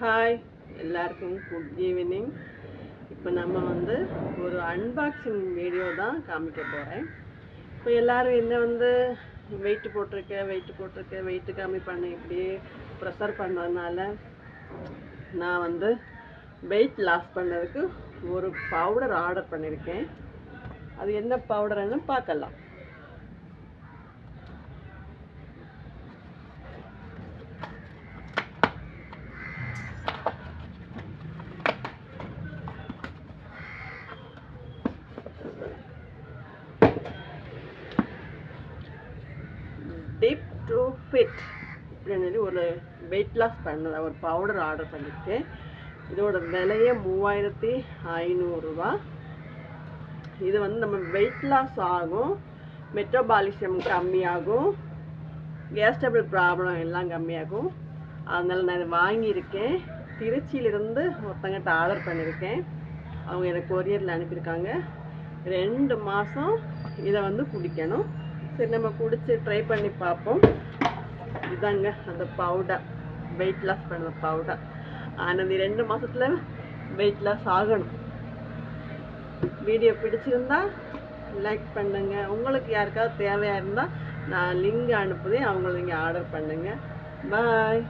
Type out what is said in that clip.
Hi எல்லாருக்கும் good evening. இப்போ நம்ம ஒரு அன்பாக்சிங் வீடியோ தான் காமிக்க போகிறேன். இப்போ எல்லோரும் என்ன வெயிட் போட்டிருக்க வெயிட்டு கம்மி பண்ண இப்படியே ப்ரெஷர் பண்ணுறதுனால நான் வெயிட் லாஸ் பண்ணுறதுக்கு ஒரு பவுடர் ஆர்டர் பண்ணியிருக்கேன். அது என்ன பவுடர்னு பார்க்கலாம். டிப் டு ஃபிட் இப்படின்னு ஒரு வெயிட் லாஸ் பண்ண ஒரு பவுடர் ஆர்டர் பண்ணியிருக்கேன். இதோட விலையே 3500 இது நம்ம வெயிட் லாஸ் ஆகும், மெட்டபாலிசம் கம்மியாகும், கேஸ் டபுள் ப்ராப்ளம் எல்லாம் கம்மியாகும். அதனால் நான் இதை வாங்கியிருக்கேன். திருச்சியிலிருந்து ஒருத்தங்கிட்ட ஆர்டர் பண்ணியிருக்கேன். அவங்க எனக்கு கொரியரில் அனுப்பியிருக்காங்க. 2 மாதம் இதை குடிக்கணும். சரி, நம்ம குடிச்சு ட்ரை பண்ணி பார்ப்போம். இதாங்க அந்த பவுடர், வெயிட் லாஸ் பண்ணுற பவுடர். ஆனால் 2 மாதத்தில் வெயிட் லாஸ் ஆகணும். வீடியோ பிடிச்சிருந்தா லைக் பண்ணுங்க. உங்களுக்கு யாருக்காவது தேவையாக இருந்தால் நான் லிங்க் அனுப்புதேன், அவங்கள நீங்கள் ஆர்டர் பண்ணுங்க. பாய்.